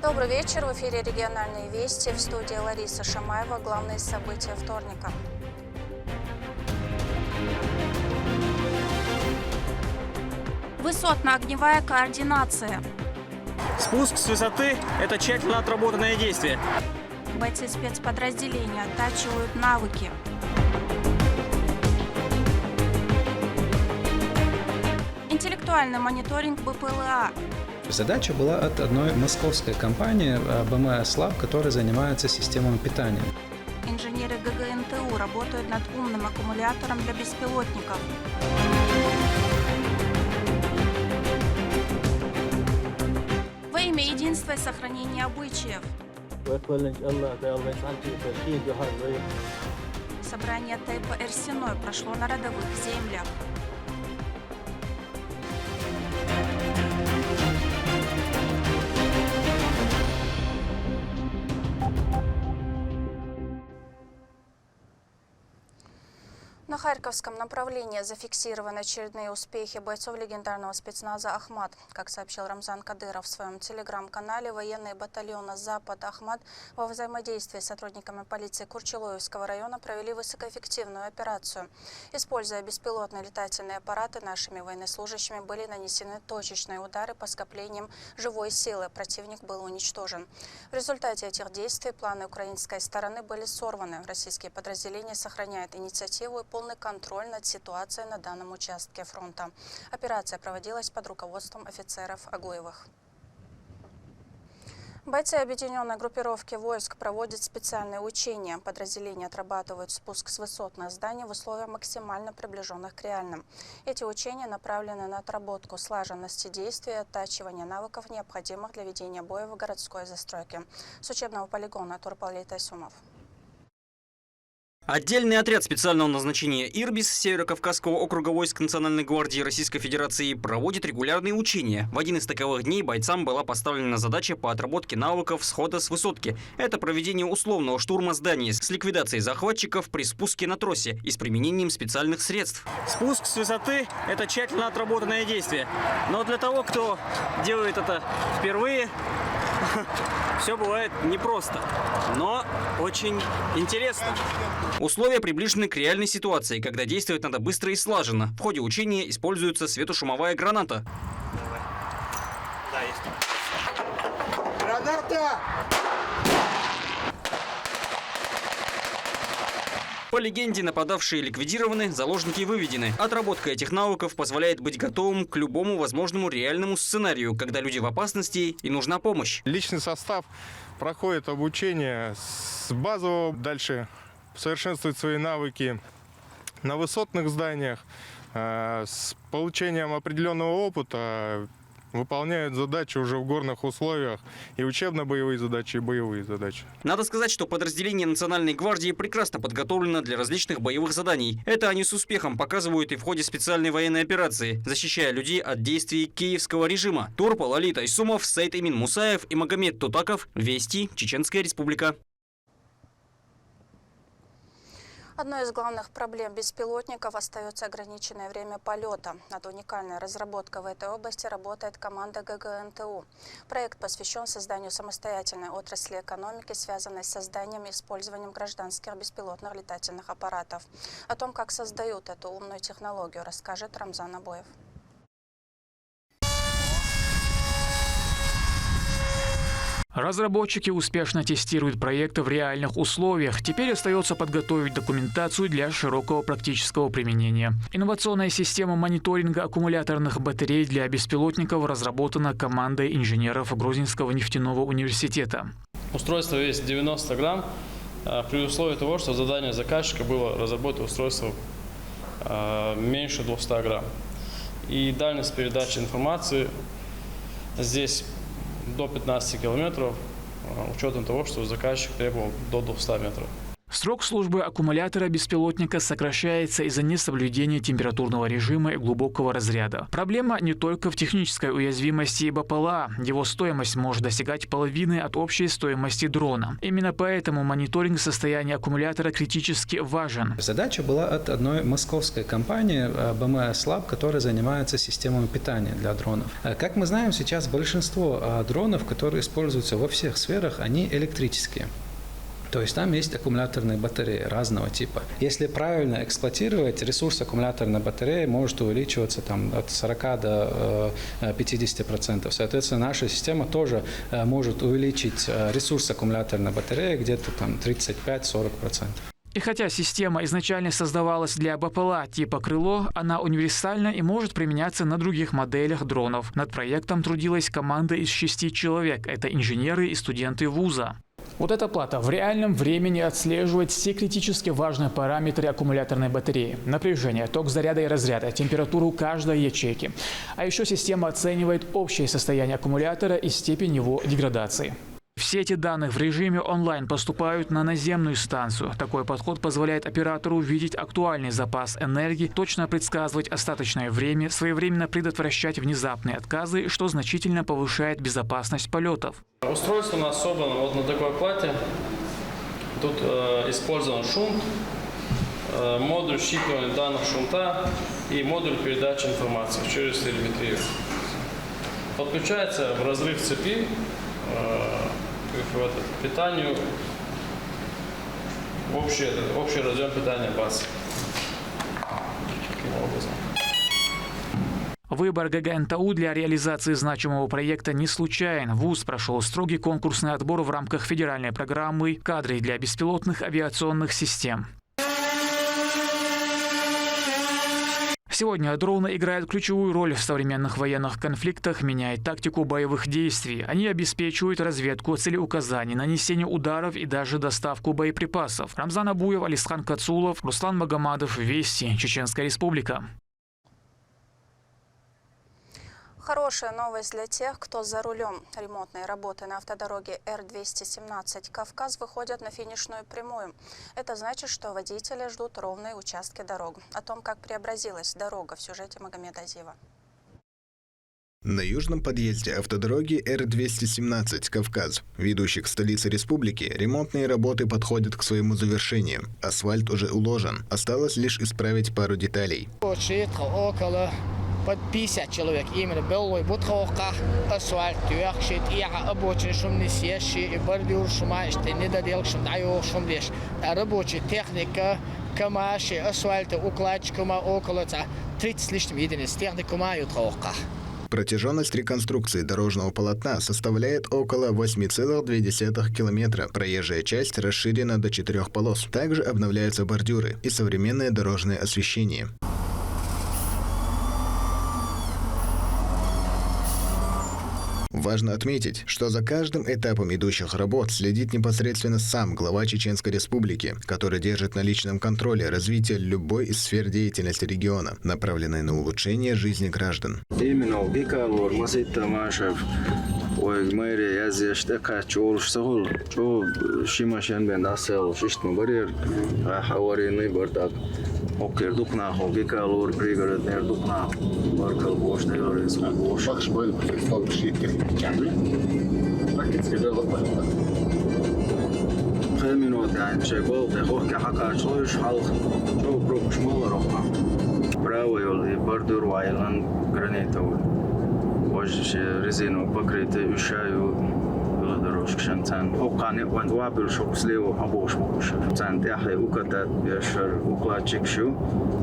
Добрый вечер. В эфире «Региональные вести». В студии Лариса Шамаева. Главные события вторника. Высотно-огневая координация. Спуск с высоты – это тщательно отработанное действие. Бойцы спецподразделения оттачивают навыки. Интеллектуальный мониторинг БПЛА. Задача была от одной московской компании БМС Lab, которая занимается системами питания. Инженеры ГГНТУ работают над умным аккумулятором для беспилотников. Во имя единства и сохранения обычаев. Собрание Тейпа Эрсиной прошло на родовых землях. На Харьковском направлении зафиксированы очередные успехи бойцов легендарного спецназа «Ахмат». Как сообщил Рамзан Кадыров в своем телеграм-канале, военные батальоны «Запад» «Ахмат» во взаимодействии с сотрудниками полиции Курчелоевского района провели высокоэффективную операцию. Используя беспилотные летательные аппараты, нашими военнослужащими были нанесены точечные удары по скоплениям живой силы. Противник был уничтожен. В результате этих действий планы украинской стороны были сорваны. Российские подразделения сохраняют инициативу и полный контроль над ситуацией на данном участке фронта. Операция проводилась под руководством офицеров Агуевых. Бойцы объединенной группировки войск проводят специальные учения. Подразделения отрабатывают спуск с высотных зданий в условиях максимально приближенных к реальным. Эти учения направлены на отработку слаженности действий и оттачивания навыков, необходимых для ведения боя в городской застройке. С учебного полигона Турпалей Тайсумов. Отдельный отряд специального назначения «Ирбис» Северо-Кавказского округа войск Национальной гвардии Российской Федерации проводит регулярные учения. В один из таковых дней бойцам была поставлена задача по отработке навыков схода с высотки. Это проведение условного штурма зданий с ликвидацией захватчиков при спуске на тросе и с применением специальных средств. Спуск с высоты – это тщательно отработанное действие. Но для того, кто делает это впервые, все бывает непросто, но очень интересно. Условия приближены к реальной ситуации, когда действовать надо быстро и слаженно. В ходе учения используется светошумовая граната. Да, есть. Граната! По легенде, нападавшие ликвидированы, заложники выведены. Отработка этих навыков позволяет быть готовым к любому возможному реальному сценарию, когда люди в опасности и нужна помощь. Личный состав проходит обучение с базового, дальше совершенствует свои навыки на высотных зданиях, с получением определенного опыта выполняют задачи уже в горных условиях, и учебно-боевые задачи, и боевые задачи. Надо сказать, что подразделение Национальной гвардии прекрасно подготовлено для различных боевых заданий. Это они с успехом показывают и в ходе специальной военной операции, защищая людей от действий киевского режима. Турпал Али Тайсумов, Саид Эмин Мусаев и Магомед Тутаков. Вести. Чеченская республика. Одной из главных проблем беспилотников остается ограниченное время полета. Над уникальной разработкой в этой области работает команда ГГНТУ. Проект посвящен созданию самостоятельной отрасли экономики, связанной с созданием и использованием гражданских беспилотных летательных аппаратов. О том, как создают эту умную технологию, расскажет Рамзан Абоев. Разработчики успешно тестируют проекты в реальных условиях. Теперь остается подготовить документацию для широкого практического применения. Инновационная система мониторинга аккумуляторных батарей для беспилотников разработана командой инженеров Грузинского нефтяного университета. Устройство весит 90 грамм, при условии того, что задание заказчика было разработать устройство меньше 200 грамм. И дальность передачи информации здесь до 15 километров, учетом того, что заказчик требовал до 200 метров. Срок службы аккумулятора беспилотника сокращается из-за несоблюдения температурного режима и глубокого разряда. Проблема не только в технической уязвимости БПЛА. Его стоимость может достигать половины от общей стоимости дрона. Именно поэтому мониторинг состояния аккумулятора критически важен. Задача была от одной московской компании BMS Lab, которая занимается системами питания для дронов. Как мы знаем, сейчас большинство дронов, которые используются во всех сферах, они электрические. То есть там есть аккумуляторные батареи разного типа. Если правильно эксплуатировать, ресурс аккумуляторной батареи может увеличиваться там, от 40 до 50%. Соответственно, наша система тоже может увеличить ресурс аккумуляторной батареи где-то там 35-40%. И хотя система изначально создавалась для БПЛА типа «Крыло», она универсальна и может применяться на других моделях дронов. Над проектом трудилась команда из 6 человек. Это инженеры и студенты вуза. Вот эта плата в реальном времени отслеживает все критически важные параметры аккумуляторной батареи. Напряжение, ток заряда и разряда, температуру каждой ячейки. А еще система оценивает общее состояние аккумулятора и степень его деградации. Все эти данные в режиме онлайн поступают на наземную станцию. Такой подход позволяет оператору увидеть актуальный запас энергии, точно предсказывать остаточное время, своевременно предотвращать внезапные отказы, что значительно повышает безопасность полетов. Устройство у нас собрано вот на такой плате. Тут использован шунт, модуль считывания данных шунта и модуль передачи информации через телеметрию. Подключается в разрыв цепи к питанию, общий разъем питания баз. Таким образом. Выбор ГГНТУ для реализации значимого проекта не случайен. ВУЗ прошел строгий конкурсный отбор в рамках федеральной программы «Кадры для беспилотных авиационных систем». Сегодня дроны играют ключевую роль в современных военных конфликтах, меняя тактику боевых действий. Они обеспечивают разведку целеуказаний, нанесение ударов и даже доставку боеприпасов. Рамзан Абуев, Алисхан Кацулов, Руслан Магомадов, Вести, Чеченская Республика. Хорошая новость для тех, кто за рулем. Ремонтные работы на автодороге Р-217 «Кавказ» выходят на финишную прямую. Это значит, что водители ждут ровные участки дорог. О том, как преобразилась дорога, в сюжете Магомеда Азиева. На южном подъезде автодороги Р-217 «Кавказ», ведущей к столице республики, ремонтные работы подходят к своему завершению. Асфальт уже уложен. Осталось лишь исправить пару деталей. Под 50 человек именно белой бутылка, асфальт, тюркшит, и обочины шум не съезжи, и бордюр шума, что не додел, шум даю, шум лишь. Рабочая техника, камаши, асфальта, укладчикума около 30 с лишним единиц, техникума и трока. Протяженность реконструкции дорожного полотна составляет около 8,2 километра. Проезжая часть расширена до 4 полос. Также обновляются бордюры и современное дорожное освещение. Важно отметить, что за каждым этапом идущих работ следит непосредственно сам глава Чеченской Республики, который держит на личном контроле развитие любой из сфер деятельности региона, направленной на улучшение жизни граждан. резину покрыты ушаю дорожкшен цен окане вандвабил шок слева обош мокуш цен тяхле укатат бешер укладчикшу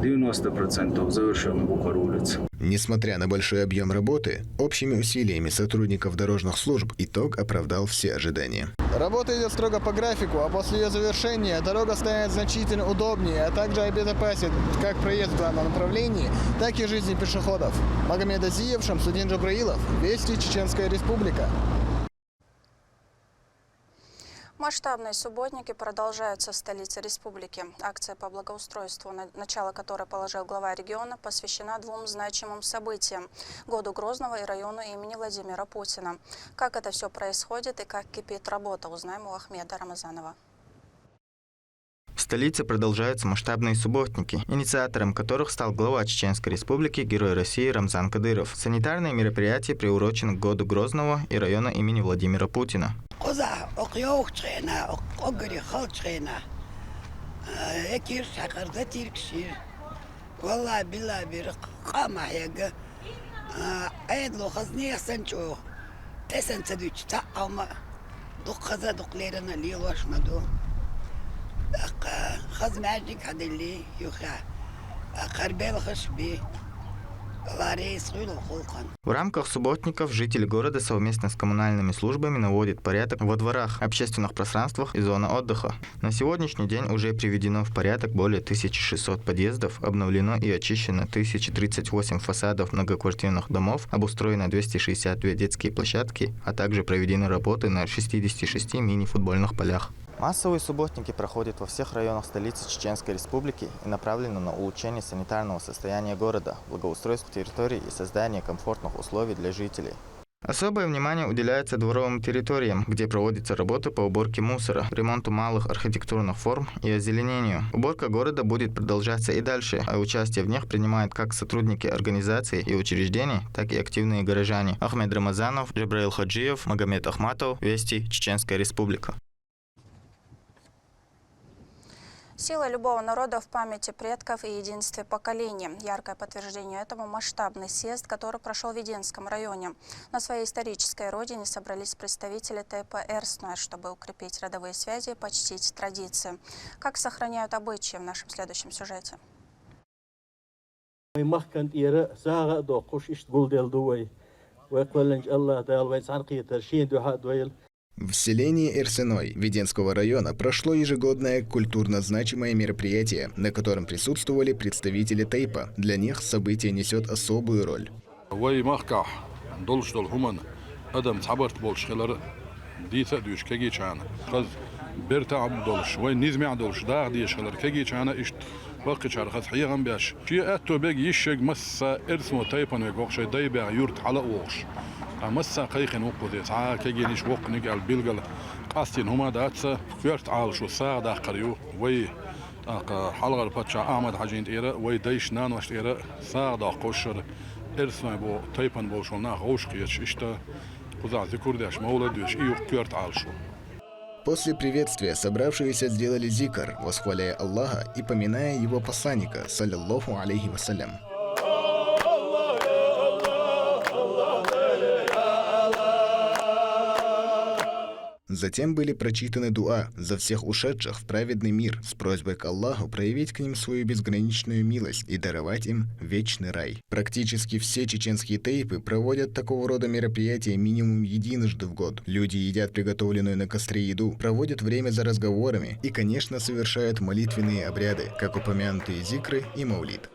90% завершен буквар улиц. Несмотря на большой объем работы, общими усилиями сотрудников дорожных служб итог оправдал все ожидания. Работа идет строго по графику, а после ее завершения дорога станет значительно удобнее, а также обезопасит как проезд в данном направлении, так и жизни пешеходов. Магомед Азиев, Шамсудин Джабраилов, Вести, Чеченская Республика. Масштабные субботники продолжаются в столице республики. Акция по благоустройству, начало которой положил глава региона, посвящена двум значимым событиям – Году Грозного и району имени Владимира Путина. Как это все происходит и как кипит работа, узнаем у Ахмеда Рамазанова. столице продолжаются масштабные субботники, инициатором которых стал глава Чеченской Республики, Герой России Рамзан Кадыров. Санитарные мероприятия приурочены к году Грозного и района имени Владимира Путина. В рамках субботников жители города совместно с коммунальными службами наводят порядок во дворах, общественных пространствах и зонах отдыха. На сегодняшний день уже приведено в порядок более 1600 подъездов, обновлено и очищено 1038 фасадов многоквартирных домов, обустроено 262 детские площадки, а также проведены работы на 66 мини-футбольных полях. Массовые субботники проходят во всех районах столицы Чеченской Республики и направлены на улучшение санитарного состояния города, благоустройство территорий и создание комфортных условий для жителей. Особое внимание уделяется дворовым территориям, где проводятся работы по уборке мусора, ремонту малых архитектурных форм и озеленению. Уборка города будет продолжаться и дальше, а участие в них принимают как сотрудники организаций и учреждений, так и активные горожане. Ахмед Рамазанов, Джабраил Хаджиев, Магомед Ахматов, Вести, Чеченская Республика. Сила любого народа в памяти предков и единстве поколений. Яркое подтверждение этому масштабный съезд, который прошел в Веденском районе. На своей исторической родине собрались представители тайпы Эрсной, чтобы укрепить родовые связи и почтить традиции. Как сохраняют обычаи в нашем следующем сюжете. В селении Эрсеной Веденского района прошло ежегодное культурно значимое мероприятие, на котором присутствовали представители тайпа. Для них событие несет особую роль. مسا قيخن وقودي تعا كجينيش وقنق البلغل قاستين هما داتسا كيرت عالش وساغ دا قريو وي حلقة الباتشا أحمد حجين إيرا وي دايش نانوشت إيرا ساغ دا قوشر إرسنا بو تايبان بوشولنا غوش قيتش إشتا قزع ذكور داش مولد دوش إيو كيرت عالشو. После приветствия собравшиеся сделали зикр, восхваляя Аллаха и поминая его посланника, саллиллаху алейхи вассалям. Затем были прочитаны дуа за всех ушедших в праведный мир с просьбой к Аллаху проявить к ним свою безграничную милость и даровать им вечный рай. Практически все чеченские тайпы проводят такого рода мероприятия минимум единожды в год. Люди едят приготовленную на костре еду, проводят время за разговорами и, конечно, совершают молитвенные обряды, как упомянутые зикры и маулид.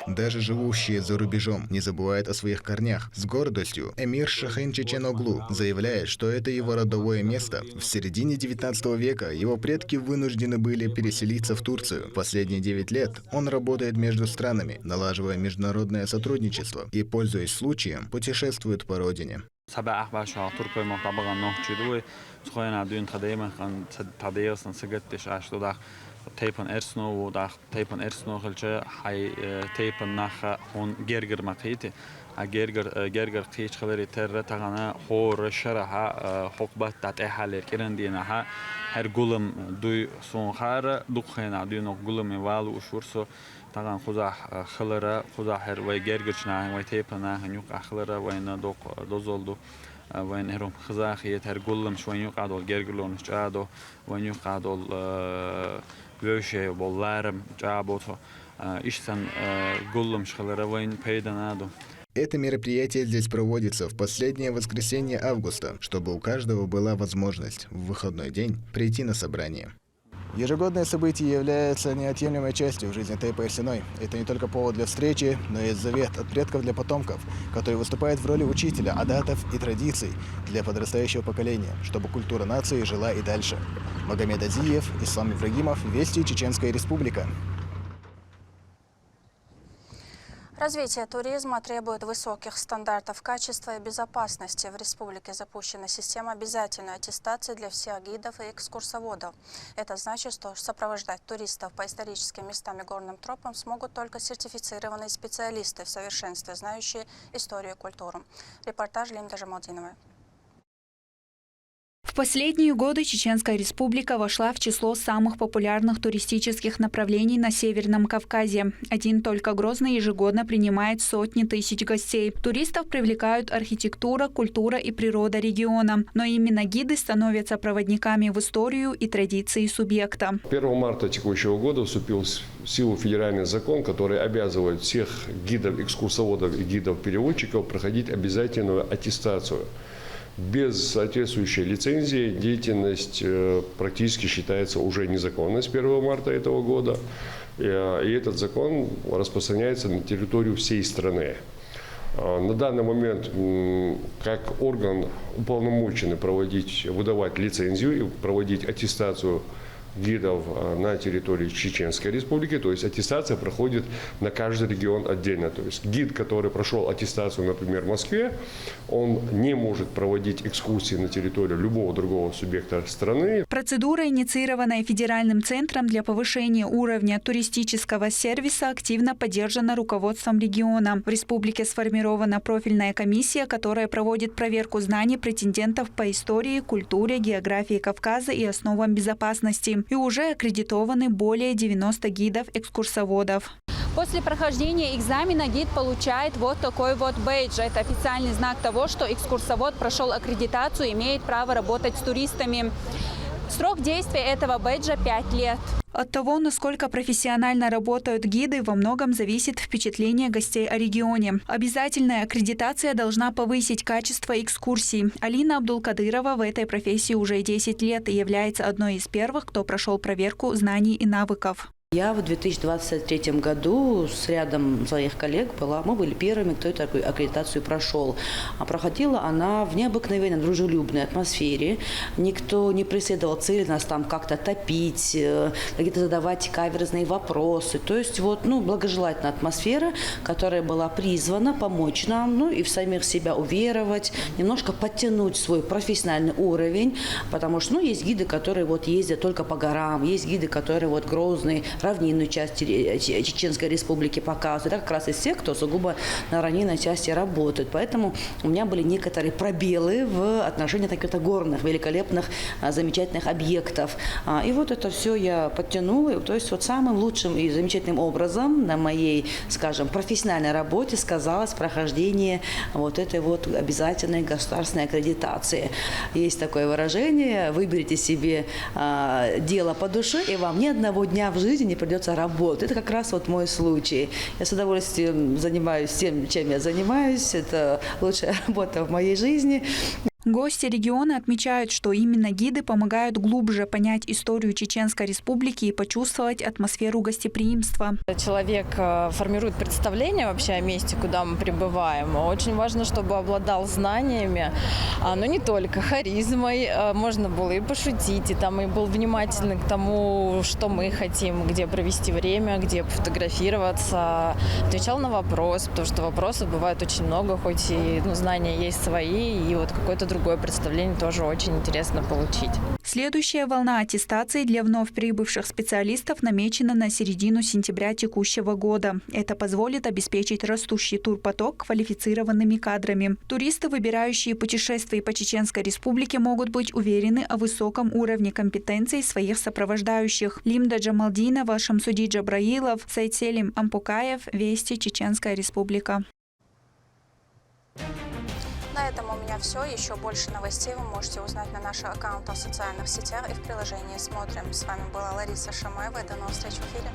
Даже живущие за рубежом не забывают о своих корнях. С гордостью эмир Шахин Чечен-Оглу заявляет, что это его родовое место. В середине 19 века его предки вынуждены были переселиться в Турцию. Последние 9 лет он работает между странами, налаживая международное сотрудничество и, пользуясь случаем, путешествует по родине. تيبان إرسنو وداخ تيبان إرسنو خلشة حي تيبان نخ هون جرجر مقيتي جرجر قيش خبري تر تغنا حور شرها حقبة تتحل كيرن دينها هر قلم دوي صنخار دخنا دينو قلم والو وشورسو تغن خزاح خلرة خزاح هر وي جرجر شناه وي تيبان نخ أخلرة وين دوق دوزولدو وين هرم خزاخية هر قلم شوين يقعدوا جرجرلون شادو وين يقعدوا ويشي واللارم جابوتو إشتن قلم شخلرة وين بيدنادو. Это мероприятие здесь проводится в последнее воскресенье августа, чтобы у каждого была возможность в выходной день прийти на собрание. Ежегодное событие является неотъемлемой частью жизни тайпы Эрсеной. Это не только повод для встречи, но и завет от предков для потомков, который выступает в роли учителя адатов и традиций для подрастающего поколения, чтобы культура нации жила и дальше. Магомед Азиев, Ислам Ибрагимов, Вести, Чеченская Республика. Развитие туризма требует высоких стандартов качества и безопасности. В республике запущена система обязательной аттестации для всех гидов и экскурсоводов. Это значит, что сопровождать туристов по историческим местам и горным тропам смогут только сертифицированные специалисты в совершенстве, знающие историю и культуру. Репортаж Лимда Жамалдиновой. В последние годы Чеченская Республика вошла в число самых популярных туристических направлений на Северном Кавказе. Один только Грозный ежегодно принимает сотни тысяч гостей. Туристов привлекают архитектура, культура и природа региона. Но именно гиды становятся проводниками в историю и традиции субъекта. 1 марта текущего года вступил в силу федеральный закон, который обязывает всех гидов, экскурсоводов и гидов-переводчиков проходить обязательную аттестацию. Без соответствующей лицензии деятельность практически считается уже незаконной с 1 марта этого года. И этот закон распространяется на территорию всей страны. На данный момент, как орган уполномоченный выдавать лицензию и проводить аттестацию гидов на территории Чеченской Республики, то есть аттестация проходит на каждый регион отдельно. То есть гид, который прошел аттестацию, например, в Москве, он не может проводить экскурсии на территорию любого другого субъекта страны. Процедура, инициированная Федеральным центром для повышения уровня туристического сервиса, активно поддержана руководством региона. В республике сформирована профильная комиссия, которая проводит проверку знаний претендентов по истории, культуре, географии Кавказа и основам безопасности. И уже аккредитованы более 90 гидов-экскурсоводов. После прохождения экзамена гид получает вот такой вот бейдж. Это официальный знак того, что экскурсовод прошел аккредитацию и имеет право работать с туристами. Срок действия этого бейджа 5 лет. От того, насколько профессионально работают гиды, во многом зависит впечатление гостей о регионе. Обязательная аккредитация должна повысить качество экскурсий. Алина Абдулкадырова в этой профессии уже 10 лет и является одной из первых, кто прошел проверку знаний и навыков. Я в 2023 году с рядом своих коллег мы были первыми, кто эту аккредитацию прошел. А проходила она в необыкновенно дружелюбной атмосфере. Никто не преследовал цели нас там как-то топить, какие-то задавать каверзные вопросы. То есть благожелательная атмосфера, которая была призвана помочь нам, и в самих себя уверовать, немножко подтянуть свой профессиональный уровень, потому что есть гиды, которые ездят только по горам, есть гиды, которые Грозный, равнинную часть Чеченской Республики показывают. Это как раз из тех, кто сугубо на равнинной части работает. Поэтому у меня были некоторые пробелы в отношении таких-то горных, великолепных, замечательных объектов. И это все я подтянула. То есть самым лучшим и замечательным образом на моей, скажем, профессиональной работе сказалось прохождение этой обязательной государственной аккредитации. Есть такое выражение: выберите себе дело по душе, и вам ни одного дня в жизни не придется работать. Это как раз мой случай. Я с удовольствием занимаюсь тем, чем я занимаюсь. Это лучшая работа в моей жизни. Гости региона отмечают, что именно гиды помогают глубже понять историю Чеченской Республики и почувствовать атмосферу гостеприимства. Человек формирует представление вообще о месте, куда мы прибываем. Очень важно, чтобы обладал знаниями, но не только, харизмой. Можно было и пошутить, и был внимательный к тому, что мы хотим, где провести время, где пофотографироваться. Отвечал на вопрос, потому что вопросов бывает очень много, хоть и знания есть свои, и какое-то другое представление тоже очень интересно получить. Следующая волна аттестации для вновь прибывших специалистов намечена на середину сентября текущего года. Это позволит обеспечить растущий турпоток квалифицированными кадрами. Туристы, выбирающие путешествия по Чеченской Республике, могут быть уверены о высоком уровне компетенций своих сопровождающих. Лимда Джамалдинова, Шамсуди Джабраилов, Сайдселим Ампукаев, Вести, Чеченская Республика. На этом у меня все. Еще больше новостей вы можете узнать на наших аккаунтах в социальных сетях и в приложении «Смотрим». С вами была Лариса Шамаева. До новых встреч в эфире.